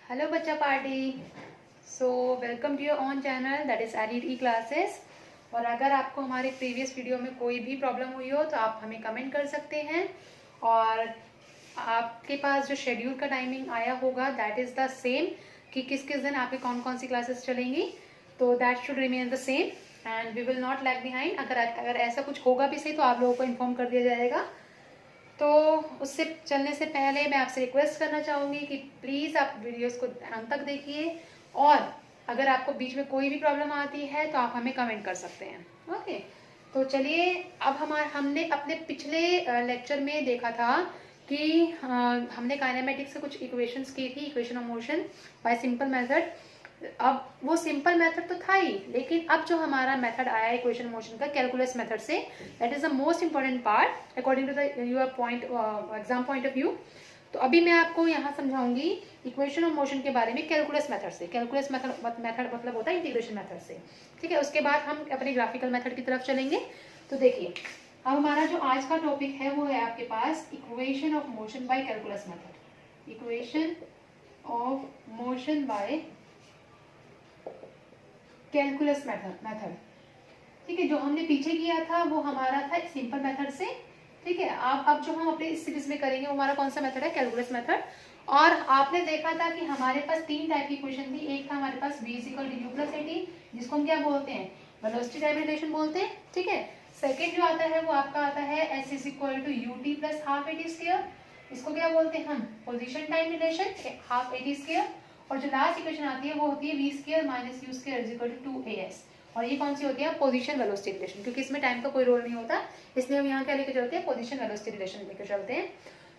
Hello बच्चा party. So welcome to your own channel that is Elid E classes. और अगर आपको हमारे प्रीवियस वीडियो में कोई भी प्रॉब्लम हुई हो तो आप हमें कमेंट कर सकते हैं। और आपके पास जो शेड्यूल का टाइमिंग आया होगा दैट इज़ द सेम कि किस किस दिन आपके कौन कौन सी क्लासेस चलेंगी, तो that should remain the same and we will not lag behind. अगर ऐसा कुछ होगा भी सही तो आप लोगों को इन्फॉर्म कर दिया जाएगा। तो उससे चलने से पहले मैं आपसे रिक्वेस्ट करना चाहूँगी कि प्लीज़ आप वीडियोस को अंत तक देखिए और अगर आपको बीच में कोई भी प्रॉब्लम आती है तो आप हमें कमेंट कर सकते हैं। ओके, तो चलिए अब हमने अपने पिछले लेक्चर में देखा था कि हमने काइनेमेटिक्स से कुछ इक्वेशंस की थी, equation of motion bye simple method. अब वो सिंपल मेथड तो था ही, लेकिन अब जो हमारा मेथड आया इक्वेशन मोशन का कैलकुलस मेथड से, that is the most important part according to the your point exam point of view. तो अभी मैं आपको यहाँ समझाऊंगी इक्वेशन ऑफ मोशन के बारे में कैलकुलस मेथड से। कैलकुलस मेथड मतलब होता है इंटीग्रेशन मेथड से, ठीक है। उसके बाद हम अपने ग्राफिकल मेथड की तरफ चलेंगे। तो देखिए अब हमारा जो आज का टॉपिक है वो है आपके पास equation of motion by calculus method. Equation of motion by calculus method, ठीक है। जो हमने पीछे किया था वो हमारा था सिंपल मेथड से, ठीक है। अब जो हम अपने इस सीरीज में करेंगे वो हमारा कौन सा मेथड है, कैलकुलस मेथड। और आपने देखा था कि हमारे पास तीन टाइप की इक्वेशन थी। एक था हमारे पास v equal to u plus a t, जिसको हम क्या बोलते हैं, वेलोसिटी टाइम रिलेशन बोलते हैं, ठीक है। सेकेंड जो आता है वो आपका आता है s is equal to u t plus half a t square, इसको क्या बोलते हैं हम, position time relation, half a t square. और जो लास्ट इक्वेशन आती है वो होती है v square minus u square is equal to 2as। और ये कौन सी होती है, पोजीशन वेलोसिटी रिलेशन, क्योंकि इसमें टाइम का कोई रोल नहीं होता, इसलिए हम यहाँ क्या लेकर चलते हैं, पोजीशन वेलोसिटी रिलेशन लेकर चलते हैं।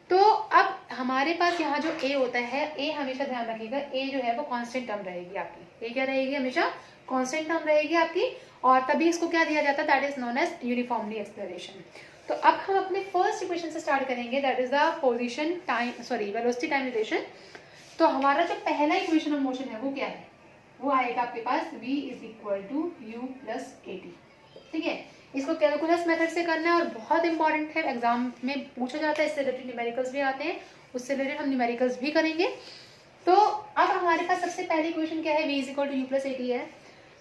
तो अब हमारे पास यहाँ जो a होता है, a हमेशा ध्यान रखिएगा, a जो है वो कांस्टेंट टर्म रहेगी आपकी। a क्या रहेगी, हमेशा कांस्टेंट टर्म रहेगी आपकी। और तभी इसको क्या दिया जाता है, that is known as uniformly acceleration. तो अब हम अपने फर्स्ट इक्वेशन से स्टार्ट करेंगे, that is the position time velocity time relation. तो हमारा जो पहला इक्वेशन ऑफ मोशन है वो क्या है, वो आएगा आपके पास v is equal to u plus a t, ठीक है। इसको कैलकुलस मेथड से करना है और बहुत इंपॉर्टेंट है, एग्जाम में पूछा जाता है, इससे रिलेटेड न्यूमेरिकल्स भी आते हैं, उससे रिलेटेड हम न्यूमेरिकल्स भी करेंगे। तो अब हमारे पास सबसे पहली इक्वेशन क्या है, v is equal to u plus a t है।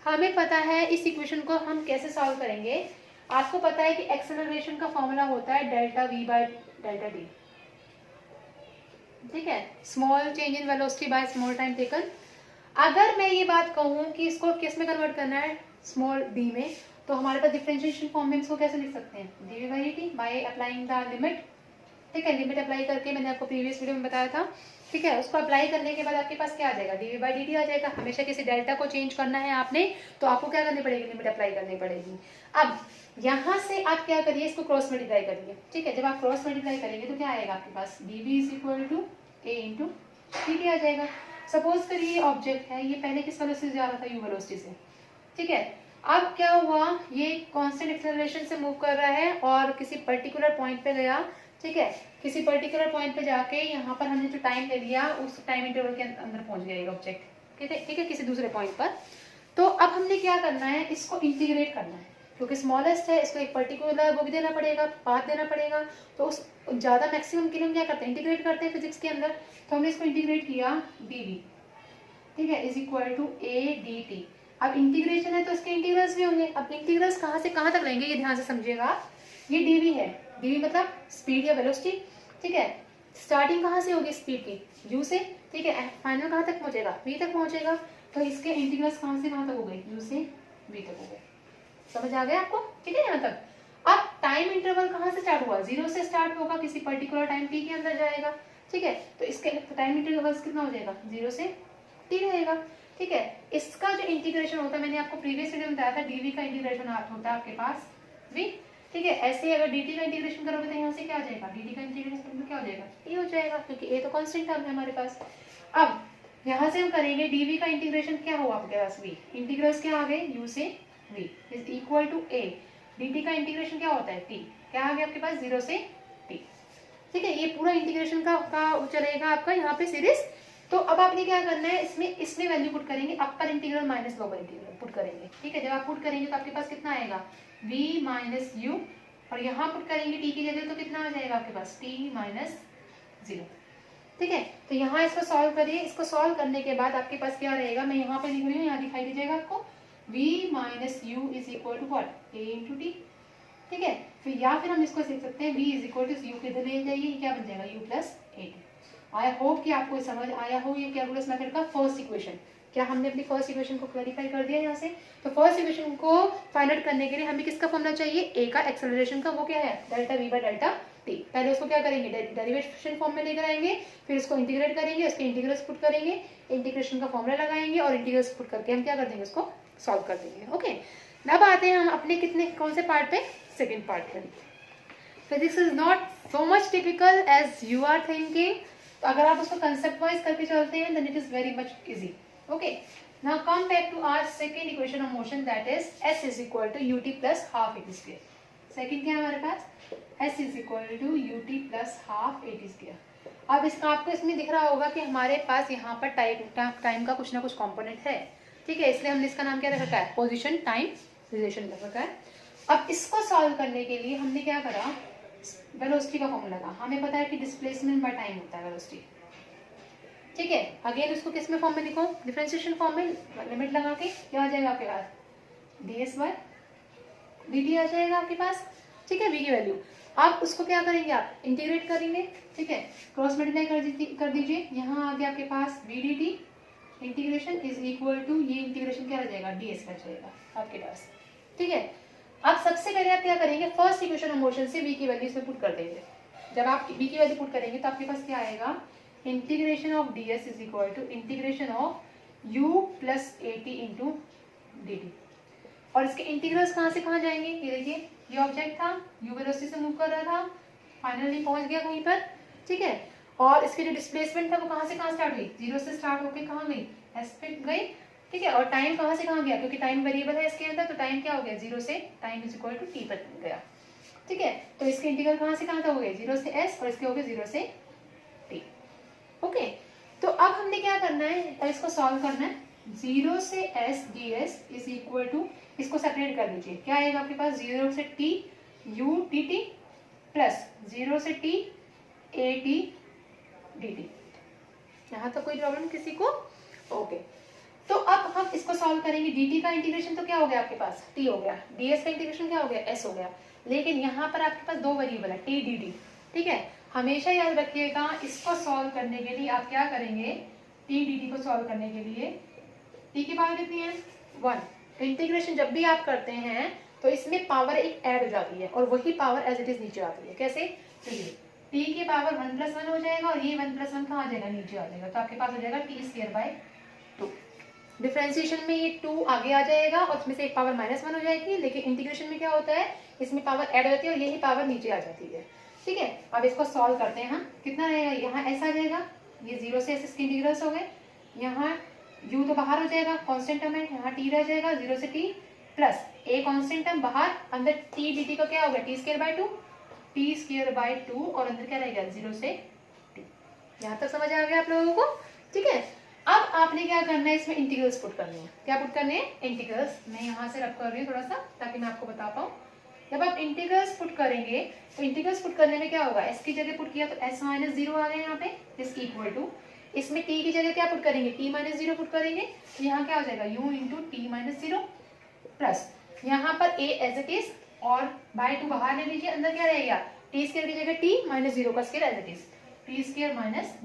हमें पता है इस इक्वेशन को हम कैसे सॉल्व करेंगे। आपको पता है कि एक्सेलरेशन का फॉर्मूला होता है delta v by delta D, ठीक है, small change in velocity by small time taken. अगर मैं ये बात कहूँ कि इसको किस में कन्वर्ट करना है, स्मॉल डी में, तो हमारे पास डिफरेंशिएशन फॉर्म में इसको कैसे लिख सकते हैं, D by D by applying the limit, ठीक है। लिमिट अप्लाई करके मैंने आपको प्रीवियस वीडियो में बताया था, ठीक है। उसको अप्लाई करने के बाद आपके पास क्या आ जाएगा, डी बाई डी टी आ जाएगा। हमेशा किसी डेल्टा को चेंज करना है आपने तो आपको क्या करनी पड़ेगी, लिमिट अप्लाई करनी पड़ेगी। अब यहाँ से आप क्या करिए, इसको क्रॉस मल्टीप्लाई करिए, ठीक है। जब आप क्रॉस मल्टीप्लाई करेंगे तो क्या आएगा आपके पास, D V is equal to A into T T आ जाएगा। सपोज करिए ऑब्जेक्ट है, ये पहले किस वेलोसिटी से जा रहा था, यू वेलोसिटी से, ठीक है। अब क्या हुआ, ये कांस्टेंट एक्सेलरेशन से मूव कर रहा है और किसी पर्टिकुलर पॉइंट पे गया, ठीक है। किसी पर्टिकुलर पॉइंट पे जाके यहाँ पर हमने जो टाइम ले लिया उस टाइम इंटरवल के अंदर पहुंच गया ऑब्जेक्ट, ठीक है, किसी दूसरे पॉइंट पर। तो अब हमने क्या करना है, इसको इंटीग्रेट करना है, क्योंकि स्मॉलेस्ट है, इसको एक पर्टिकुलर वो भी देना पड़ेगा, पाथ देना पड़ेगा। तो उस ज्यादा मैक्सिमम के लिए हम क्या करते हैं, इंटीग्रेट करते हैं फिजिक्स के अंदर। तो हमने इसको इंटीग्रेट किया dv, ठीक है, is equal to a dt। अब इंटीग्रेशन है तो इसके इंटीग्रल्स भी होंगे। अब इंटीग्रल्स कहाँ से कहाँ तक लेंगे, ये ध्यान से समझिएगा। ये dv है, dv मतलब स्पीड या वेलोसिटी, ठीक है। स्टार्टिंग कहाँ से होगी स्पीड की, u से, ठीक है। फाइनल कहाँ तक पहुंचेगा, v तक पहुंचेगा। तो इसके इंटीग्रल्स कहाँ से कहाँ तक हो गए, u से v तक हो गए। समझ आ गया आपको, ठीक है यहाँ तक। अब टाइम इंटरवल कहाँ से स्टार्ट हुआ, जीरो से स्टार्ट होगा, किसी पर्टिकुलर टाइम टी के अंदर जाएगा, ठीक है। तो इसके टाइम इंटरवल कितना हो जाएगा, जीरो से टी रहेगा, ठीक है। इसका जो इंटीग्रेशन होता है, मैंने आपको प्रीवियस वीडियो में बताया था, डीवी का इंटीग्रेशन होता है आपके पास v, ठीक है। ऐसे अगर dt का इंटीग्रेशन करोगे तो यहाँ से क्या आ जाएगा, dt का इंटीग्रेशन तो क्या हो जाएगा, t हो जाएगा, क्योंकि a तो कांस्टेंट टर्म है हमारे पास। अब यहाँ से हम करेंगे dv का इंटीग्रेशन, क्या हुआ आपके पास v, इंटीग्रल्स क्या आ गए, u से v is equal to a, dt का इंटीग्रेशन क्या होता है, t, क्या आ गया आपके पास, 0 से t, ठीक है। ये पूरा इंटीग्रेशन का चलेगा आपका यहाँ पे सीरीज। तो अब आपने क्या करना है, इसमें वैल्यू पुट करेंगे, upper integral minus lower integral put करेंगे, ठीक है। जब आप पुट करेंगे तो आपके पास कितना आएगा, v माइनस यू, और यहाँ पुट करेंगे t की जगह तो कितना आ जाएगा आपके पास, t माइनस 0, ठीक है, तो यहाँ इसको सॉल्व करिए। इसको सॉल्व करने के बाद आपके पास क्या रहेगा, मैं यहाँ पे लिख रही हूँ, यहाँ दिखाई दीजिएगा आपको, v minus u is equal to what, a into t. ठीक है, फिर या फिर हम इसको लिख सकते हैं v is equal to u किधर ले जाइए, क्या बन जाएगा, u plus a t. I hope कि आपको समझ आया हो ये कैलकुलस मेथड का फर्स्ट इक्वेशन। क्या हमने अपनी फर्स्ट इक्वेशन को क्लैरिफाई कर दिया यहाँ से? तो फर्स्ट इक्वेशन को फाइंड आउट करने के लिए हमें किसका फॉर्मूला चाहिए, ए का एक्सेलरेशन का, वो क्या है, delta we by delta T. पहले उसको क्या करेंगे, डेरिवेशन फॉर्म में लेकर आएंगे, फिर उसको इंटीग्रेट करेंगे, उसके इंटीग्रल्स पुट करेंगे, इंटीग्रेशन का फॉर्मूला लगाएंगे और इंटीग्रल्स पुट करके हम क्या कर देंगे, उसको सॉल्व कर देंगे। ओके, अब आते हैं हम अपने कितने कौन से पार्ट पे, सेकेंड पार्ट पे। Physics is not so much typical as you are thinking. तो अगर आप उसको कंसेप्ट वाइज करके चलते हैं then it is very much easy. Okay, now come back to our second equation of motion, that is s is equal to ut plus half at square. Second क्या है हमारे पास, s is equal to ut plus half at square. अब इसका आपको इसमें दिख रहा होगा कि हमारे पास यहाँ पर टाइम का कुछ ना कुछ कंपोनेंट है। ठीक है, इसलिए हमने इसका नाम क्या रखा है, पोजिशन टाइम रिलेशन रखा है। अब इसको सॉल्व करने के लिए हमने क्या करा, वेलोसिटी का फॉर्मूला था। हमें पता है कि डिस्प्लेसमेंट बाय टाइम होता है वेलोसिटी। ठीक है, अगेन उसको किस में फॉर्म में लिखो, डिफरेंशिएशन फॉर्म में, लिमिट लगा के क्या आ जाएगा आपके पास, ds बाय dt आ जाएगा आपके पास। ठीक है, v की वैल्यू। आप उसको क्या करेंगे, आप इंटीग्रेट करेंगे। ठीक है, क्रॉस मल्टीप्लाई कर दीजिए, यहाँ आ गया आपके पास v dt integration is equal to, ये इंटीग्रेशन क्या आ जाएगा, ds बच जाएगा आपके पास। ठीक है, अब सबसे पहले आप क्या करेंगे, फर्स्ट इक्वेशन ऑफ मोशन से v की वैल्यू इसमें पुट कर देंगे। जब आप v की वैल्यू पुट करेंगे तो आपके पास क्या आएगा, integration of ds is equal to integration of u plus a t into d t. और इसके इंटीग्रल्स कहाँ से कहाँ जाएंगे, ये देखिए, ये ऑब्जेक्ट था, u वेलोसिटी से मूव कर रहा था, फाइनली पहुंच गया कहीं पर। ठीक है, और इसके जो डिस्प्लेसमेंट था वो कहाँ से कहाँ स्टार्ट हुई, जीरो से स्टार्ट होकर कहाँ गई, एस पे गई। ठीक है, और टाइम कहाँ से कहाँ गया, क्योंकि टाइम वेरिएबल है इसके अंदर, तो टाइम क्या हो गया, जीरो से time is equal to t पर गया। ठीक है, तो इसके इंटीग्रल कहाँ से कहाँ तक हो गए, जीरो से एस, और इसके हो गए जीरो से टी। ओके, तो अब हमने क्या करना है, इसको सॉल्व करना है। जीरो से S D S is equal to, इसको सेपरेट कर लीजिए, क्या आएगा आपके पास, जीरो से T U T T plus zero से T A T D T. यहाँ तो कोई प्रॉब्लम किसी को? ओके, तो अब हम इसको सॉल्व करेंगे। dt का इंटीग्रेशन तो क्या हो गया आपके पास, t हो गया, ds का इंटीग्रेशन क्या हो गया, s हो गया। लेकिन यहाँ पर आपके पास दो वेरिएबल है, t dt। ठीक है, हमेशा याद रखिएगा, इसको सॉल्व करने के लिए आप क्या करेंगे, t dt को सॉल्व करने के लिए t की पावर कितनी है, 1। इंटीग्रेशन जब भी आप करते हैं तो इसमें पावर एक ऐड हो जाती है और वही पावर एज इट इज नीचे आती है। कैसे, चलिए, t की पावर 1 + 1 हो जाएगा और ये 1 + 1 कहाँ आ जाएगा, नीचे आ जाएगा, तो आपके पास हो जाएगा t²/2। डिफरेंशिएशन में ये 2 आगे आ जाएगा और उसमें से एक पावर -1 हो जाएगी, लेकिन इंटीग्रेशन में क्या होता है, इसमें पावर ऐड होती है और यही पावर नीचे आ जाती है। ठीक है, अब इसको सॉल्व करते हैं हम, कितना रहेगा, यहाँ s आ जाएगा, ये 0 से s इसके इंटीग्रल्स हो गए, यहाँ u तो बाहर हो जाएगा, कांस्टेंट टर्म है, यहाँ t रह जाएगा, 0 से t plus a constant term बाहर, अंदर t dt का क्या हो गया, t²/2 और अंदर क्या रहेगा, 0 से t। यहाँ तक समझ आ गया आप लोगों को? ठीक है, अब आपने क्या करना है, इसमें इंटीग्रल्स पुट करने हैं। क्या पुट करने हैं, इंटीग्रल्स। मैं यहाँ से रब कर रही हूँ थोड़ा सा ताकि मैं आपको बता पाऊँ। जब आप इंटीग्रल्स पुट करेंगे तो इंटीग्रल्स पुट करने में क्या होगा, s की जगह पुट किया तो s - 0 आ गया यहाँ पे, इज इक्वल टू, इसमें t की जगह क्या पुट करेंगे, t - 0 पुट करेंगे, तो यहाँ क्या हो जाएगा, u इंटू टी - 0 प्लस यहाँ पर a एज इट इज और बाय 2 बाहर ले लीजिए, अंदर क्या रहेगा, t स्क्वायर की जगह t - 0 का square as it is, t² -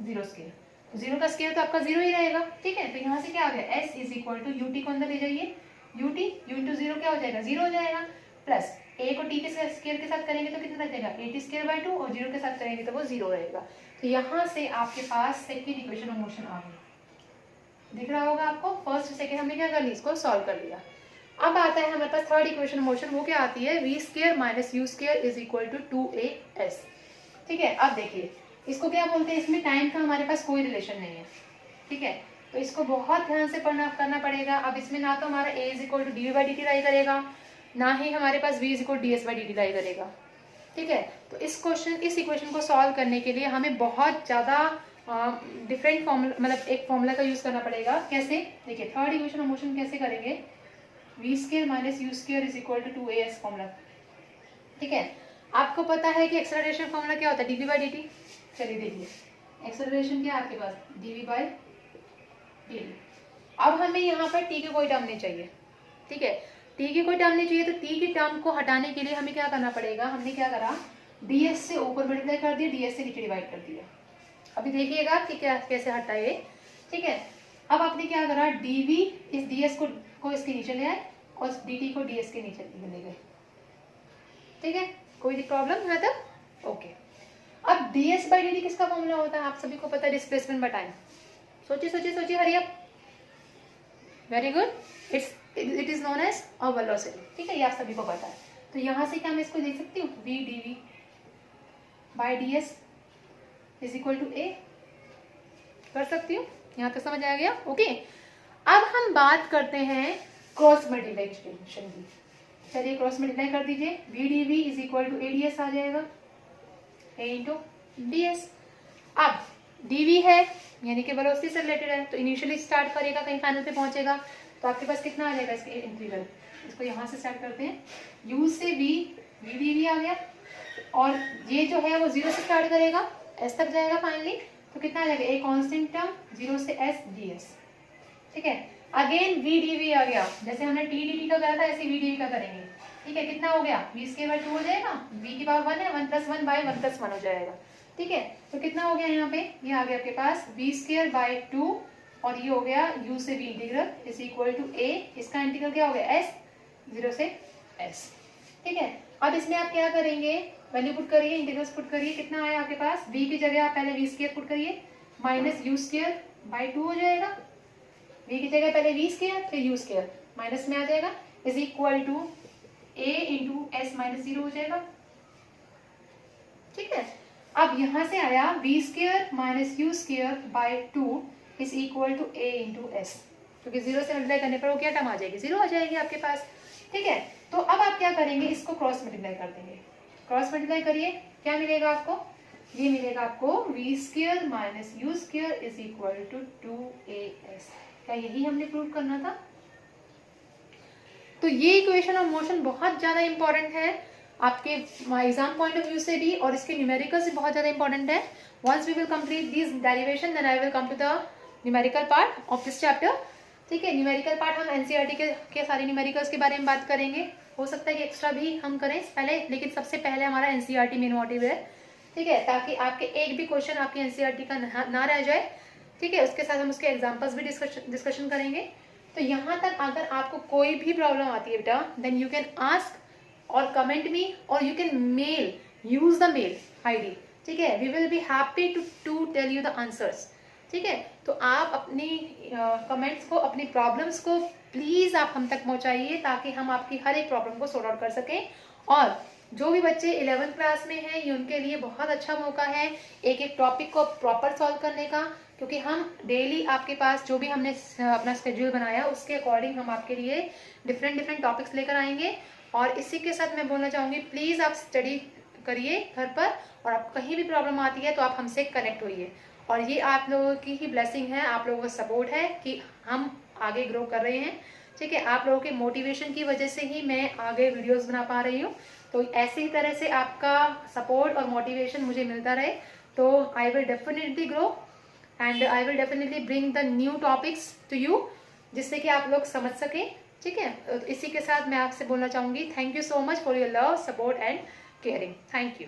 0 square, 0 का स्क्वायर तो आपका 0 ही रहेगा। ठीक है, तो यहाँ से क्या आ गया, s is equal to ut को अंदर ले जाइए, ut u इंटू 0 क्या हो जाएगा, 0 हो जाएगा, प्लस a को t के स्क्वायर के साथ करेंगे तो कितना रहेगा, at² और 0 के साथ करेंगे तो वो 0 रहेगा। तो यहाँ से आपके पास सेकंड इक्वेशन ऑफ मोशन आ गई, दिख रहा होगा आपको। फर्स्ट सेकंड हमने क्या कर लिया, इसको सॉल्व कर लिया। अब आता है हमारे पास थर्ड इक्वेशन ऑफ मोशन, वो क्या आती है, v² - u² is equal to 2as। ठीक है, अब देखिए इसको क्या बोलते हैं, इसमें टाइम का हमारे पास कोई रिलेशन नहीं है। ठीक है, तो इसको बहुत ध्यान से करना पड़ेगा। अब इसमें ना तो हमारा a = dv/dt लाई करेगा, ना ही हमारे पास v = ds/dt लाई करेगा। ठीक है, तो इस इक्वेशन को सॉल्व करने के लिए हमें बहुत ज़्यादा डिफरेंट फॉर्मूला, मतलब एक फॉर्मूला का यूज़ करना पड़ेगा। कैसे, देखिए थर्ड इक्वेशन ऑफ मोशन कैसे करेंगे, v² - u² is equal to 2as formula. ठीक है, आपको पता है कि एक्सेलरेशन फॉर्मूला क्या होता है, dv/dt। चलिए देखिए, एक्सेलरेशन क्या है आपके पास, dv बाय dt। अब हमें यहाँ पर t की कोई टर्म नहीं चाहिए, ठीक है, t की कोई टर्म नहीं चाहिए, तो t की टर्म को हटाने के लिए हमें क्या करना पड़ेगा, हमने क्या करा, ds से ऊपर मल्टीप्लाई कर दिया, ds से नीचे डिवाइड कर दिया। अभी देखिएगा कि क्या कैसे हटा ये, ठीक है। अब आपने क्या करा, dv इस ds को इसके नीचे ले आए और dt को ds के नीचे ले गए, ठीक है, कोई प्रॉब्लम है तब, ओके। अब ds बाई dt किसका फॉर्मूला होता है, आप सभी को पता है, डिस्प्लेसमेंट बाय टाइम। सोचिए सोचिए सोचिए, hurry up, very good, it is known as a velocity, ठीक है, ये आप सभी को पता है। तो यहाँ से क्या मैं इसको लिख सकती हूँ, v dv by ds is equal to a, कर सकती हूँ, यहाँ तक समझ आ गया, ओके। अब हम बात करते हैं क्रॉस मल्टीप्लिकेशन की। चलिए क्रॉस मल्टीप्लाई कर दीजिए, v dv is equal to a ds आ जाएगा, a इंटू ds। अब dv है यानी कि वेलोसिटी से रिलेटेड है, तो इनिशियली स्टार्ट करेगा, कहीं फाइनल पे पहुंचेगा, तो आपके पास कितना आ जाएगा इसके इंटीग्रल, इसको यहाँ से स्टार्ट करते हैं, u से v dv आ गया, और ये जो है वो 0 से स्टार्ट करेगा, s तक जाएगा फाइनली, तो कितना आ जाएगा, एक कांस्टेंट टर्म 0 से s ds, ठीक है। अगेन v dv आ गया, जैसे हमने t dt का करा था ऐसे v dv का करेंगे, ठीक है, कितना हो गया, v स्क्वायर बाय 2 हो जाएगा, v की पावर 1 है, 1 प्लस 1 बाय 1 प्लस 1 हो जाएगा, ठीक है। तो कितना हो गया यहाँ पे, ये आ गया आपके पास v स्क्वायर बाय 2, और ये हो गया u से v integral is equal to a, इसका इंटीग्रल क्या हो गया, s 0 से s, ठीक है। अब इसमें आप क्या करेंगे, वैल्यू पुट करिए, इंटीग्रल्स पुट करिए, कितना आया आपके पास, v की जगह आप पहले v स्क्वायर पुट करिए, माइनस u स्क्वायर बाय 2 हो जाएगा, v की जगह पहले v स्क्वायर फिर u स्क्वायर, माइनस में आ जाएगा, is equal to a into S minus 0 हो जाएगा, ठीक है। अब यहाँ से आया v square minus u square by 2 is equal to a into S, क्योंकि 0 से मल्टीप्लाई करने पर वो क्या टर्म आ जाएगी, 0 आ जाएगी आपके पास, ठीक है। तो अब आप क्या करेंगे, इसको क्रॉस मल्टीप्लाई कर देंगे, क्रॉस मल्टीप्लाई करिए, क्या मिलेगा आपको, ये मिलेगा आपको v square minus u square is equal to 2as, क्या यही हमने प्रूव करना था। तो ये इक्वेशन ऑफ मोशन बहुत ज्यादा इंपॉर्टेंट है आपके एग्जाम पॉइंट ऑफ व्यू से भी, और इसके न्यूमेरिकल से बहुत ज्यादा इंपॉर्टेंट है। Once we will complete this derivation then I will come to the numerical part of this chapter, ठीक है। न्यूमेरिकल पार्ट हम एनसीईआरटी के सारे न्यूमेरिकल्स के बारे में बात करेंगे, हो सकता है कि एक्स्ट्रा भी हम करें पहले, लेकिन सबसे पहले हमारा एनसीईआरटी मेन मोटिव है, ठीक है, ताकि आपके एक भी क्वेश्चन आपके एनसीईआरटी का ना रह जाए, ठीक है। उसके साथ हम उसके एग्जाम्पल्स भी डिस्कशन करेंगे। तो यहाँ तक अगर आपको कोई भी प्रॉब्लम आती है बेटा, देन यू कैन आस्क और कमेंट मी, और you can mail, use the mail ID, ठीक है, we will be happy to tell you the answers, ठीक है। तो आप अपनी कमेंट्स को, अपनी प्रॉब्लम्स को प्लीज आप हम तक पहुंचाइए, ताकि हम आपकी हर एक प्रॉब्लम को सॉर्ट आउट कर सकें। और जो भी बच्चे 11th क्लास में हैं, ये उनके लिए बहुत अच्छा मौका है एक एक टॉपिक को प्रॉपर सॉल्व करने का, क्योंकि हम डेली आपके पास जो भी हमने अपना स्केड्यूल बनाया उसके अकॉर्डिंग हम आपके लिए डिफरेंट टॉपिक्स लेकर आएंगे। और इसी के साथ मैं बोलना चाहूँगी, प्लीज़ आप स्टडी करिए घर पर, और आपको कहीं भी प्रॉब्लम आती है तो आप हमसे कनेक्ट होइए। और ये आप लोगों की ही ब्लेसिंग है, आप लोगों का सपोर्ट है कि हम आगे ग्रो कर रहे हैं, ठीक है। आप लोगों के मोटिवेशन की वजह से ही मैं आगे वीडियोस बना पा रही हूँ। तो ऐसे ही तरह से आपका सपोर्ट और मोटिवेशन मुझे मिलता रहे, तो I will definitely grow and I will definitely bring the new topics to you, जिससे कि आप लोग समझ सकें, ठीक है। तो इसी के साथ मैं आपसे बोलना चाहूँगी, thank you so much for your love, support and caring, thank you.